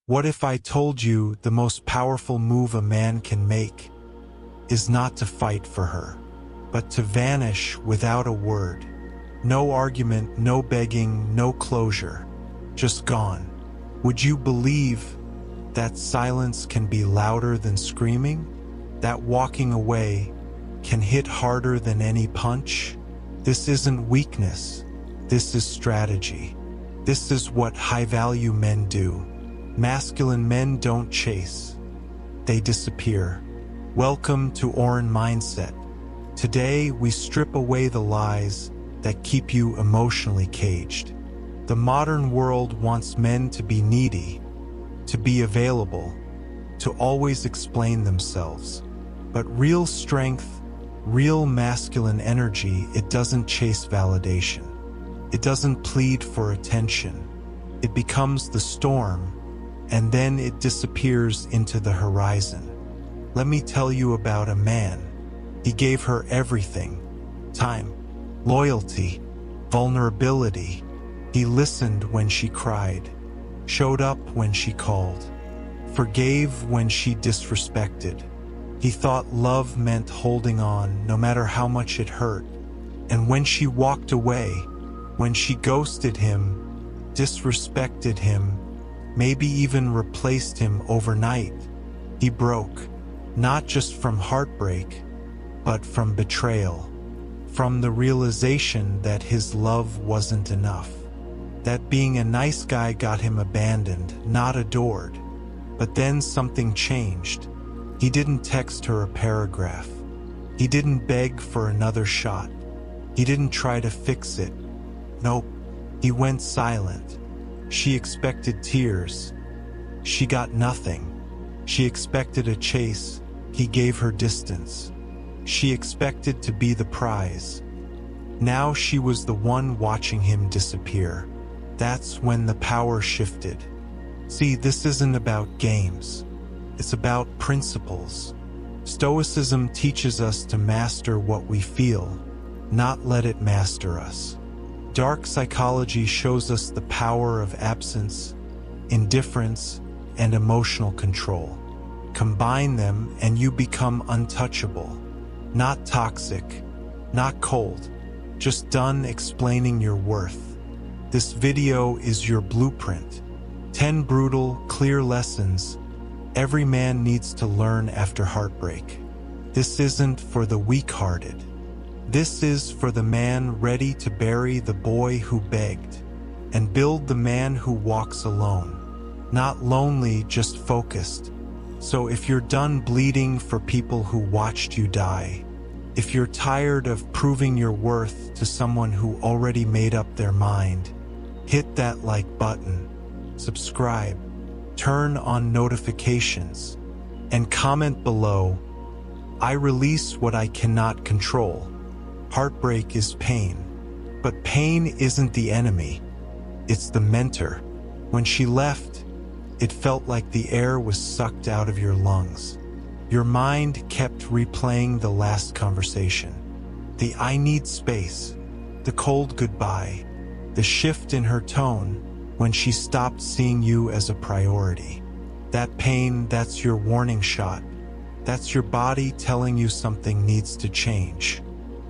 What if I told you the most powerful move a man can make is not to fight for her, but to vanish without a word? No argument, no begging, no closure, just gone. Would you believe that silence can be louder than screaming? That walking away can hit harder than any punch? This isn't weakness. This is strategy. This is what high-value men do. Masculine men don't chase. They disappear. Welcome to Auren Mindset. Today, we strip away the lies that keep you emotionally caged. The modern world wants men to be needy, to be available, to always explain themselves. But real strength, real masculine energy, it doesn't chase validation. It doesn't plead for attention. It becomes the storm, and then it disappears into the horizon. Let me tell you about a man. He gave her everything: time, loyalty, vulnerability. He listened when she cried, showed up when she called, forgave when she disrespected. He thought love meant holding on no matter how much it hurt. And when she walked away, when she ghosted him, disrespected him, maybe even replaced him overnight, he broke, not just from heartbreak, but from betrayal, from the realization that his love wasn't enough, that being a nice guy got him abandoned, not adored. But then something changed. He didn't text her a paragraph. He didn't beg for another shot. He didn't try to fix it. Nope, he went silent. She expected tears. She got nothing. She expected a chase. He gave her distance. She expected to be the prize. Now she was the one watching him disappear. That's when the power shifted. See, this isn't about games. It's about principles. Stoicism teaches us to master what we feel, not let it master us. Dark psychology shows us the power of absence, indifference, and emotional control. Combine them and you become untouchable. Not toxic, not cold, just done explaining your worth. This video is your blueprint. 10 brutal, clear lessons every man needs to learn after heartbreak. This isn't for the weak-hearted. This is for the man ready to bury the boy who begged and build the man who walks alone. Not lonely, just focused. So if you're done bleeding for people who watched you die, if you're tired of proving your worth to someone who already made up their mind, hit that like button, subscribe, turn on notifications, and comment below. I release what I cannot control. Heartbreak is pain, but pain isn't the enemy. It's the mentor. When she left, it felt like the air was sucked out of your lungs. Your mind kept replaying the last conversation. The "I need space," the cold goodbye, the shift in her tone when she stopped seeing you as a priority. That pain, that's your warning shot. That's your body telling you something needs to change.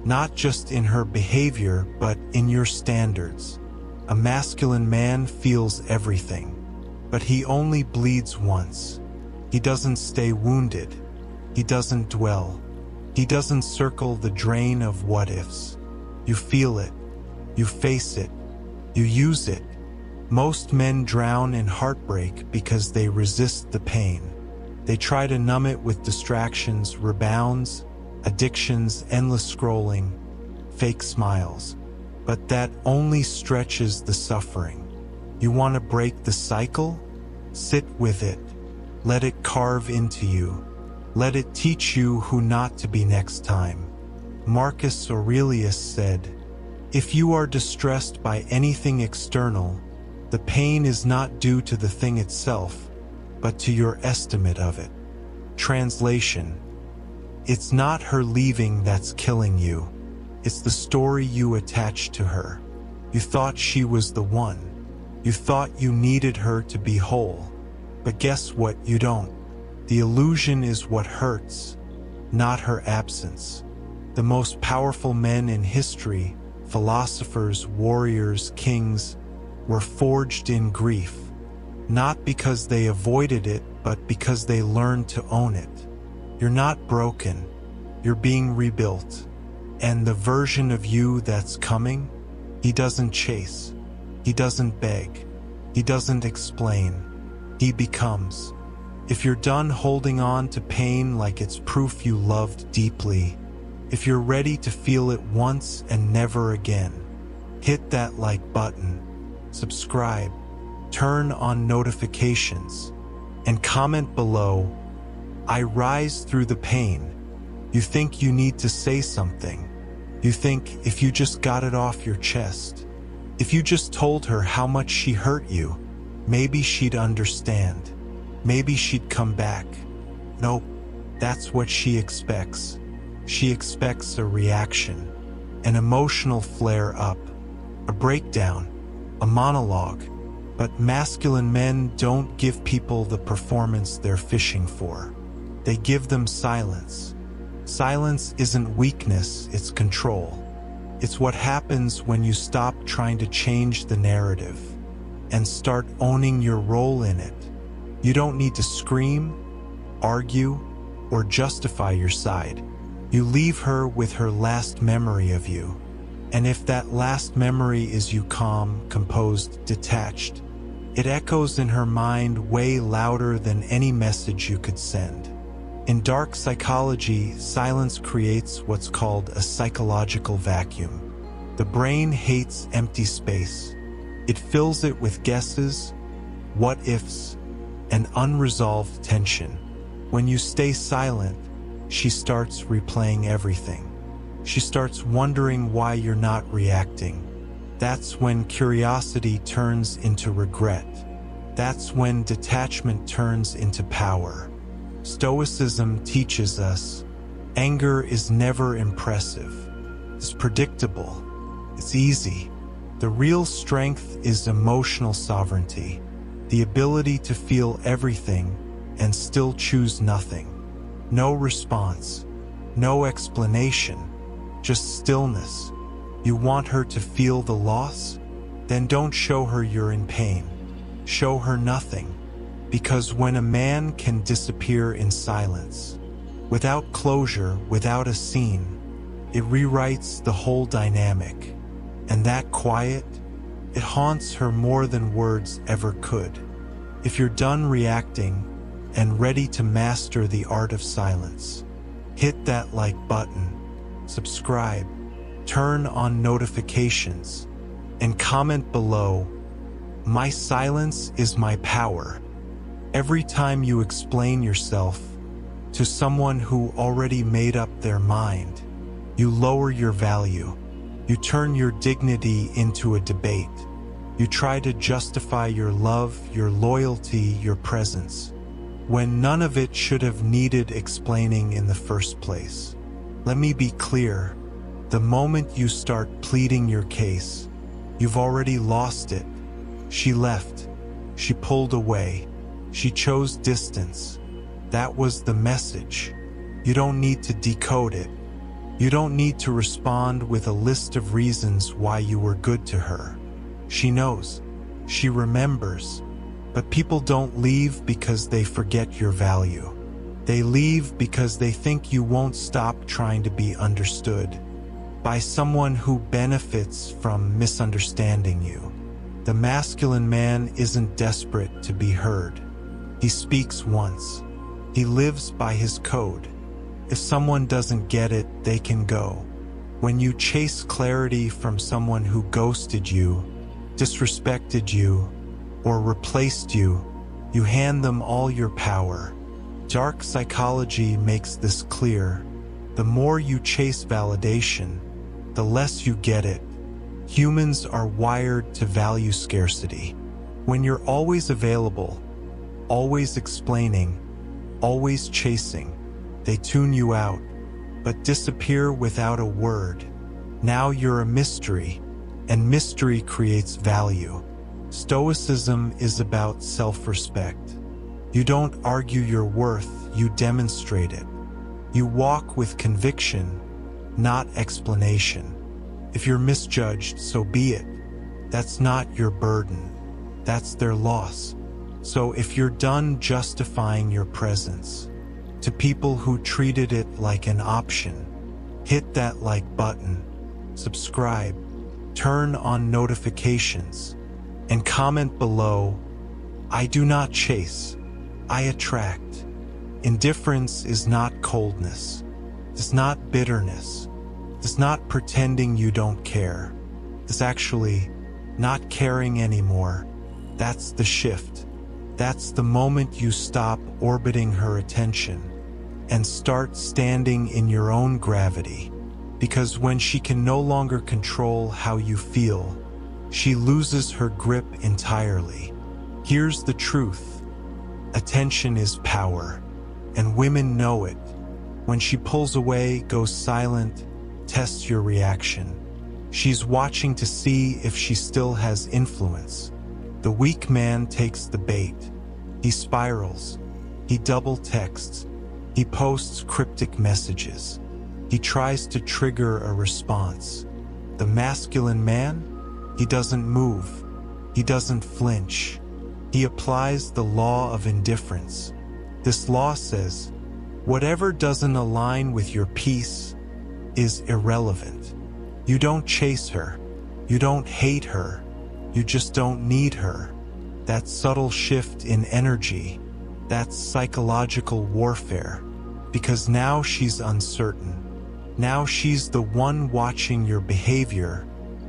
Not just in her behavior, but in your standards. A masculine man feels everything, but he only bleeds once. He doesn't stay wounded. He doesn't dwell. He doesn't circle the drain of what-ifs. You feel it. You face it. You use it. Most men drown in heartbreak because they resist the pain. They try to numb it with distractions, rebounds, addictions, endless scrolling, fake smiles. But that only stretches the suffering. You want to break the cycle? Sit with it. Let it carve into you. Let it teach you who not to be next time. Marcus Aurelius said, "If you are distressed by anything external, the pain is not due to the thing itself, but to your estimate of it." Translation: it's not her leaving that's killing you. It's the story you attached to her. You thought she was the one. You thought you needed her to be whole. But guess what? You don't. The illusion is what hurts, not her absence. The most powerful men in history, philosophers, warriors, kings, were forged in grief, not because they avoided it, but because they learned to own it. You're not broken, you're being rebuilt. And the version of you that's coming, he doesn't chase, he doesn't beg, he doesn't explain, he becomes. If you're done holding on to pain like it's proof you loved deeply, if you're ready to feel it once and never again, hit that like button, subscribe, turn on notifications, and comment below, I rise through the pain. You think you need to say something. You think if you just got it off your chest, if you just told her how much she hurt you, maybe she'd understand. Maybe she'd come back. Nope, that's what she expects. She expects a reaction, an emotional flare-up, a breakdown, a monologue. But masculine men don't give people the performance they're fishing for. They give them silence. Silence isn't weakness, it's control. It's what happens when you stop trying to change the narrative and start owning your role in it. You don't need to scream, argue, or justify your side. You leave her with her last memory of you. And if that last memory is you calm, composed, detached, it echoes in her mind way louder than any message you could send. In dark psychology, silence creates what's called a psychological vacuum. The brain hates empty space. It fills it with guesses, what-ifs, and unresolved tension. When you stay silent, she starts replaying everything. She starts wondering why you're not reacting. That's when curiosity turns into regret. That's when detachment turns into power. Stoicism teaches us, anger is never impressive. It's predictable. It's easy. The real strength is emotional sovereignty, the ability to feel everything and still choose nothing. No response, no explanation, just stillness. You want her to feel the loss? Then don't show her you're in pain. Show her nothing. Because when a man can disappear in silence, without closure, without a scene, it rewrites the whole dynamic. And that quiet, it haunts her more than words ever could. If you're done reacting and ready to master the art of silence, hit that like button, subscribe, turn on notifications, and comment below, my silence is my power. Every time you explain yourself to someone who already made up their mind, you lower your value. You turn your dignity into a debate. You try to justify your love, your loyalty, your presence, when none of it should have needed explaining in the first place. Let me be clear. The moment you start pleading your case, you've already lost it. She left. She pulled away. She chose distance. That was the message. You don't need to decode it. You don't need to respond with a list of reasons why you were good to her. She knows. She remembers. But people don't leave because they forget your value. They leave because they think you won't stop trying to be understood by someone who benefits from misunderstanding you. The masculine man isn't desperate to be heard. He speaks once. He lives by his code. If someone doesn't get it, they can go. When you chase clarity from someone who ghosted you, disrespected you, or replaced you, you hand them all your power. Dark psychology makes this clear. The more you chase validation, the less you get it. Humans are wired to value scarcity. When you're always available, always explaining, always chasing, they tune you out, but disappear without a word. Now you're a mystery, and mystery creates value. Stoicism is about self-respect. You don't argue your worth, you demonstrate it. You walk with conviction, not explanation. If you're misjudged, so be it. That's not your burden. That's their loss. So if you're done justifying your presence to people who treated it like an option, hit that like button, subscribe, turn on notifications, and comment below, I do not chase, I attract. Indifference is not coldness. It's not bitterness. It's not pretending you don't care. It's actually not caring anymore. That's the shift. That's the moment you stop orbiting her attention and start standing in your own gravity. Because when she can no longer control how you feel, she loses her grip entirely. Here's the truth. Attention is power, and women know it. When she pulls away, goes silent, tests your reaction. She's watching to see if she still has influence. The weak man takes the bait. He spirals. He double texts. He posts cryptic messages. He tries to trigger a response. The masculine man, he doesn't move. He doesn't flinch. He applies the law of indifference. This law says, whatever doesn't align with your peace is irrelevant. You don't chase her. You don't hate her. You just don't need her. That subtle shift in energy, that's psychological warfare. Because now she's uncertain. Now she's the one watching your behavior,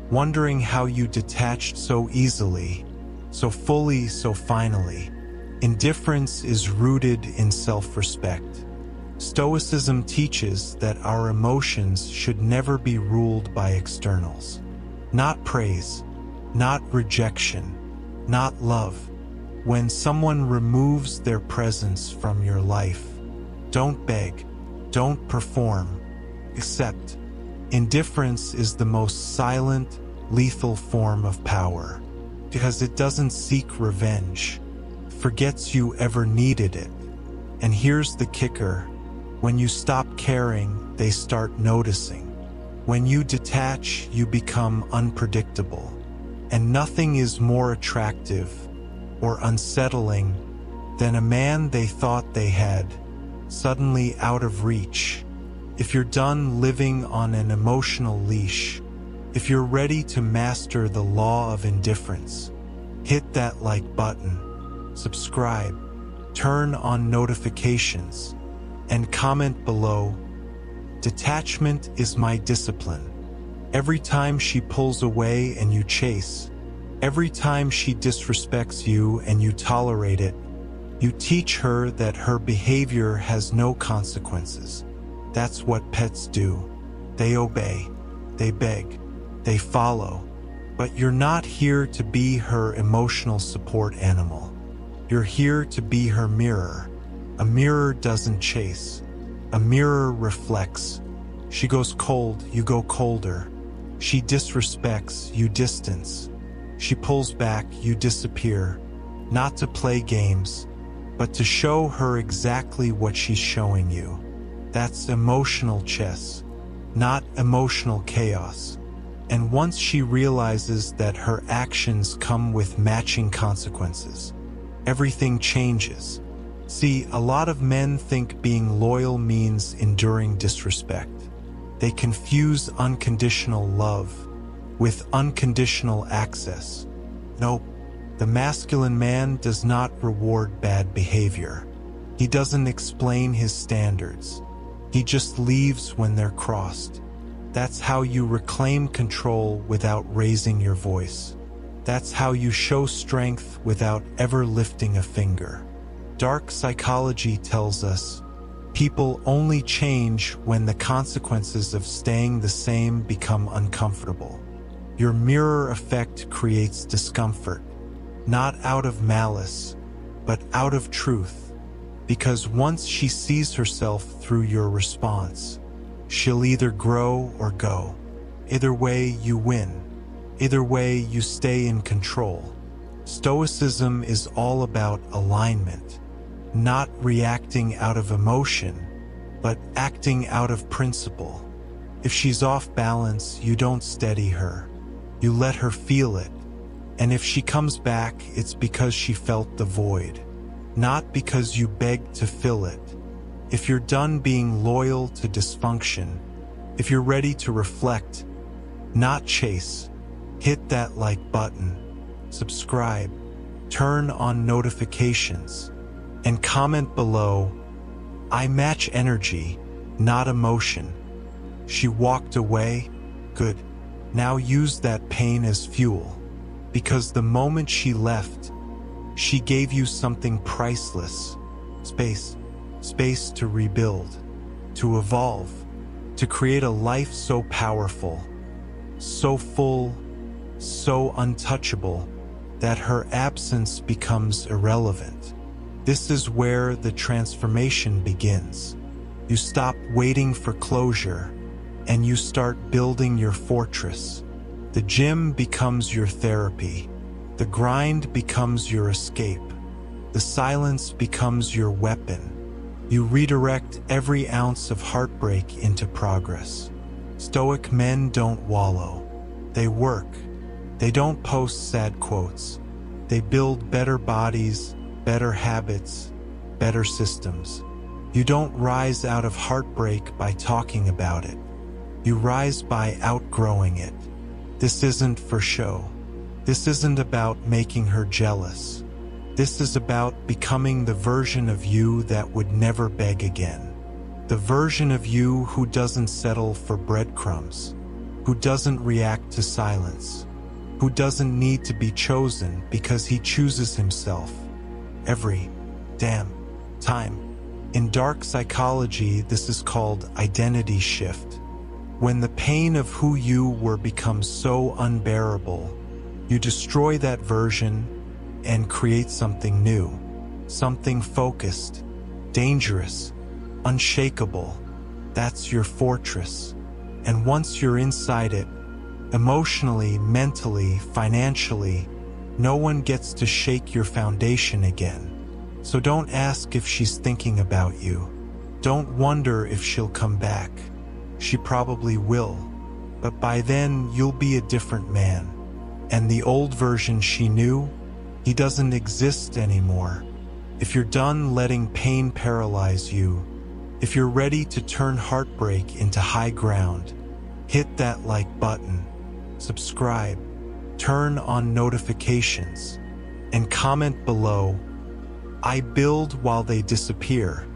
wondering how you detached so easily, so fully, so finally. Indifference is rooted in self-respect. Stoicism teaches that our emotions should never be ruled by externals. Not praise, not rejection, not love. When someone removes their presence from your life, don't beg, don't perform, accept. Indifference is the most silent, lethal form of power, because it doesn't seek revenge, forgets you ever needed it. And here's the kicker. When you stop caring, they start noticing. When you detach, you become unpredictable. And nothing is more attractive or unsettling than a man they thought they had, suddenly out of reach. If you're done living on an emotional leash, if you're ready to master the law of indifference, hit that like button, subscribe, turn on notifications, and comment below, detachment is my discipline. Every time she pulls away and you chase, every time she disrespects you and you tolerate it, you teach her that her behavior has no consequences. That's what pets do. They obey, they beg, they follow. But you're not here to be her emotional support animal. You're here to be her mirror. A mirror doesn't chase. A mirror reflects. She goes cold, you go colder. She disrespects, you distance. She pulls back, you disappear. Not to play games, but to show her exactly what she's showing you. That's emotional chess, not emotional chaos. And once she realizes that her actions come with matching consequences, everything changes. See, a lot of men think being loyal means enduring disrespect. They confuse unconditional love with unconditional access. Nope, the masculine man does not reward bad behavior. He doesn't explain his standards. He just leaves when they're crossed. That's how you reclaim control without raising your voice. That's how you show strength without ever lifting a finger. Dark psychology tells us people only change when the consequences of staying the same become uncomfortable. Your mirror effect creates discomfort, not out of malice, but out of truth. Because once she sees herself through your response, she'll either grow or go. Either way, you win. Either way, you stay in control. Stoicism is all about alignment. not reacting out of emotion, but acting out of principle. If she's off balance, you don't steady her. You let her feel it. And if she comes back, it's because she felt the void, not because you begged to fill it. If you're done being loyal to dysfunction, if you're ready to reflect, not chase, hit that like button, subscribe, turn on notifications, and comment below, "I match energy, not emotion." She walked away? Good. Now use that pain as fuel, because the moment she left, she gave you something priceless. Space to rebuild, to evolve, to create a life so powerful, so full, so untouchable, that her absence becomes irrelevant. This is where the transformation begins. You stop waiting for closure, and you start building your fortress. The gym becomes your therapy. The grind becomes your escape. The silence becomes your weapon. You redirect every ounce of heartbreak into progress. Stoic men don't wallow. They work. They don't post sad quotes. They build better bodies, better habits, better systems. You don't rise out of heartbreak by talking about it. You rise by outgrowing it. This isn't for show. This isn't about making her jealous. This is about becoming the version of you that would never beg again. The version of you who doesn't settle for breadcrumbs, who doesn't react to silence, who doesn't need to be chosen because he chooses himself every damn time. In dark psychology, this is called identity shift. When the pain of who you were becomes so unbearable, you destroy that version and create something new, something focused, dangerous, unshakable. That's your fortress. And once you're inside it, emotionally, mentally, financially, no one gets to shake your foundation again. So don't ask if she's thinking about you. Don't wonder if she'll come back. She probably will. But by then, you'll be a different man. And the old version she knew, he doesn't exist anymore. If you're done letting pain paralyze you, if you're ready to turn heartbreak into high ground, hit that like button, subscribe, turn on notifications, and comment below, "I build while they disappear."